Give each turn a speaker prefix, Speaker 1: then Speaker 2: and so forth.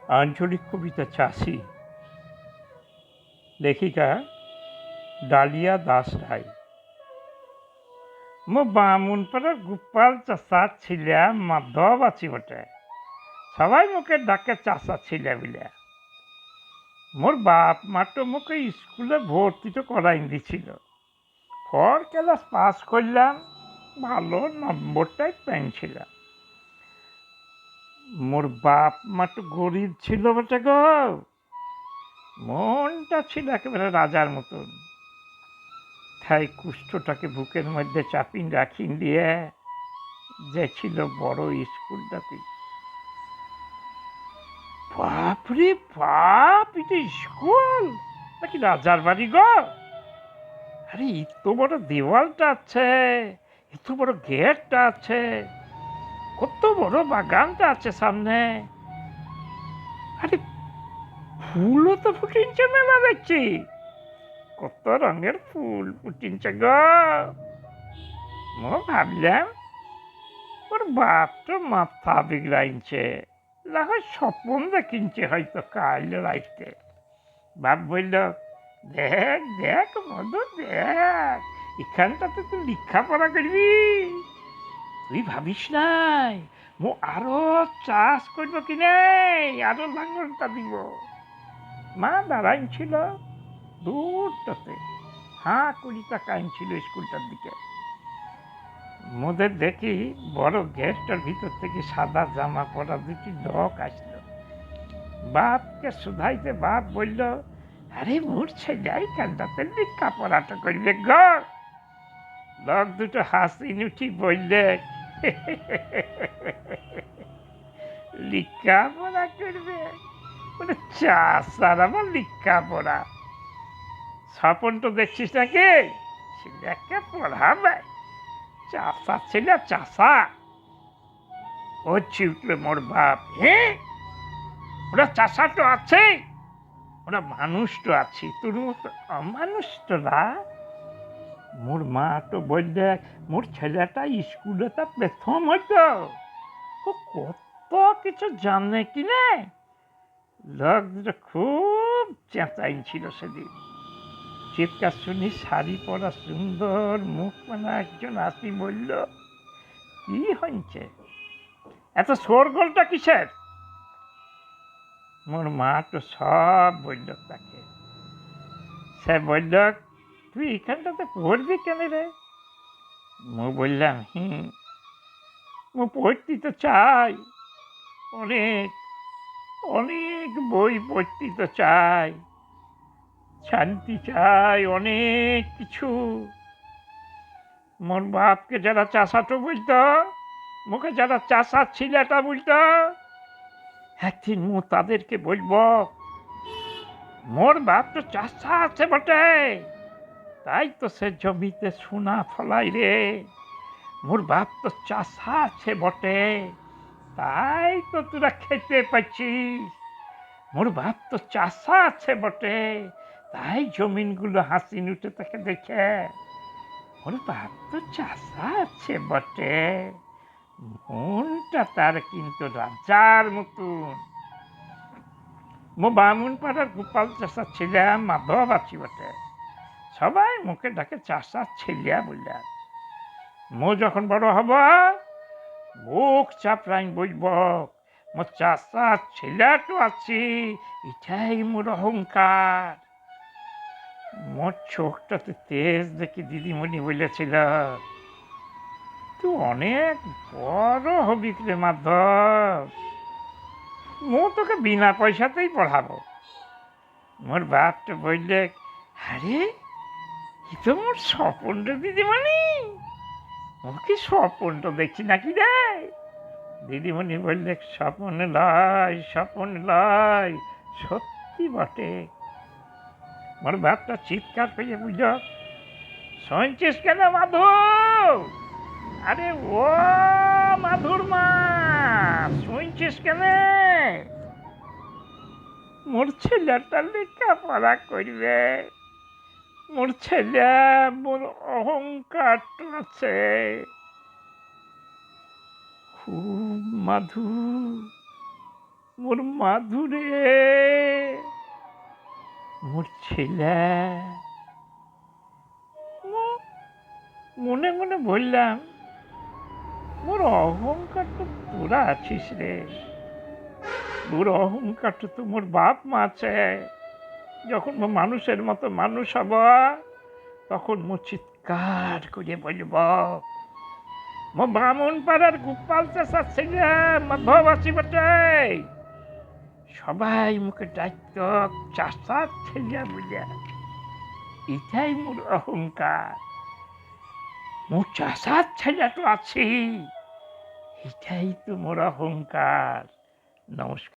Speaker 1: আঞ্চলিক কবিতা চাষি, লেখিকা ডালিয়া দাস রায়। মো বামুনপাড়ার গোপাল চাষা ছিলা মাধব আছি বটে, সবাই মুখে ডাকে চাষা ছিলে বলে। মোর বাপ মা তো মুখে স্কুলে ভর্তি তো করাই দিছিল। ফর ক্লাস পাস করলাম, ভালো নম্বরটাই পেয়েছিলাম। মোর বাপ মা তো গরিব ছিল বটে গো, মনটা ছিল একেবারে রাজার মতন। তাই কুষ্ঠটাকে বুকের মধ্যে চাপিন রাখিন দিয়ে যে ছিল বড় স্কুলটাতে। বাপরে বাপ, এটা স্কুল নাকি রাজার বাড়ি গো? আরে এত বড় দেওয়ালটা আছে, এত বড় গেটটা আছে, কত বড় বাগানটা আছে সামনে। আরে ফুলও তো ফুটিনছে মেলা দেখছি, কত রঙের ফুল ফুটিনছে গো। মো ভাবলাম ওর বাপ তো মাথা বিগড়াইছে, হয় স্বপ্ন দেখিনছে হয়তো কাল রাইতে। বাপ বলল, দেখ দেখ মধু দেখ, এখানটাতে তুই লেখাপড়া করবি, তুই ভাবিস নাই মো আরো চাষ করবো কি নেই, আরো লাঙ্গলটা দিব। মা দাঁড়াইছিল দূরটাতে, হাঁ করি তাকাইছিল স্কুলটার দিকে। মোদের দেখি বড় গেটটার ভিতর থেকে সাদা জামা পরা দুটি লোক আসলো। বাপকে শুধাইতে বাপ বলল, আরে মোর ছেলে কান্দাতে লেখাপড়াটা করবে গো। লোক দুটো হাসি উঠি বললে, লেখাপড়া করবে? মানে চাষার আবার লেখাপড়া? স্বপন তো দেখছিস নাকি, ছেলেকে পড়াবে? চাষা ছেলে চাষা? ও চিউটলে মোর বাপ, হ্যাঁ ওরা চাষা তো আছে, ওরা মানুষ তো আছে, তোর মতো অমানুষ তো না। মোর মা তো বললে, মোর ছেলেটা স্কুলে তা প্রথম হইতো, ও কত কিছু জানে কি নে। লোক দুটো খুব চেঁচাইছিল সেদিন। চিৎকার শুনি শাড়ি পরা সুন্দর মুখ মানে একজন আসি বলল, কি হয়েছে, এত শোরগোলটা কিসের? মোর মা তো সব বলল তাকে। সে বলল, তুই এখানটাতে পড়বি কেন রে? মু বললাম, মু পড়তে তো চাই, অনেক অনেক বই পড়তে তো চাই, শান্তি চাই, অনেক কিছু। মোর বাপকে যারা চাষাটো বলতো, মুখে যারা চাষা ছিলেটা বলতো, একদিন মু তাদেরকে বলবো, মোর বাপ তো চাষা আছে বটে, তাই তো সে জমিতে সোনা ফলাই রে। মোর বাপ তো চাষা আছে বটে, তাই তো তোরা খেতে পাচ্ছিস। মোর বাপ তো চাষা আছে বটে, তাই জমিনগুলো হাসি উঠে তাকে দেখে। মোর বাপ তো চাষা আছে বটে, মনটা তার কিন্তু রাজার মতন। মো বামুন পাড়ার গোপাল চাষা ছিলাম, মাধব আছি বটে, সবাই মুখে ডাকে চাষা ছিলিয়া বললেন। মো যখন বড় হব, বুক চাপড়াই বলব, মোর চাষা ছেলেটো আছি, এটাই মোর অহংকার। মোর চোখটাতে তেজ দেখি দিদিমণি বলেছিল, তুই অনেক বড় হবি রে মাধব, মো তোকে বিনা পয়সাতেই পড়াবো। মোর বাপ তো বললে, আরে এ তো মোর স্বপন রে দিদিমণি, ও কি স্বপন তো দেখছি নাকি রে? দিদিমণি বললে, স্বপন লয়, স্বপন লয়, সত্যি বটে। মোর বাপটা চিৎকার করে বুঝল, শুনছিস কেন মাধু? আরে ও মাধুর মা, শুনছিস কেন? মোর ছেলেটা লেখাপড়া করবে, মোর ছেলে, মোর অহংকার আছে খুব। মাধু, মোর মাধুরে, মোর ছেলে। মনে মনে বললাম, মোর অহংকার তো তোরা আছিস রে, মোর অহংকারটা তো মোর বাপ মা আছে। যখন মো মানুষের মতো মানুষ হব, তখন মো চিৎকার করে বলব, মো বামুন পাড়ার গোপাল চাষা ছেলে মধ্যবাসী বটে, সবাই মুখে ডাকত চাষার ছেলে বলে। এটাই মোর অহংকার। মোর চাষার ছেলে তো আছি, এটাই তো মোর অহংকার। নমস্কার।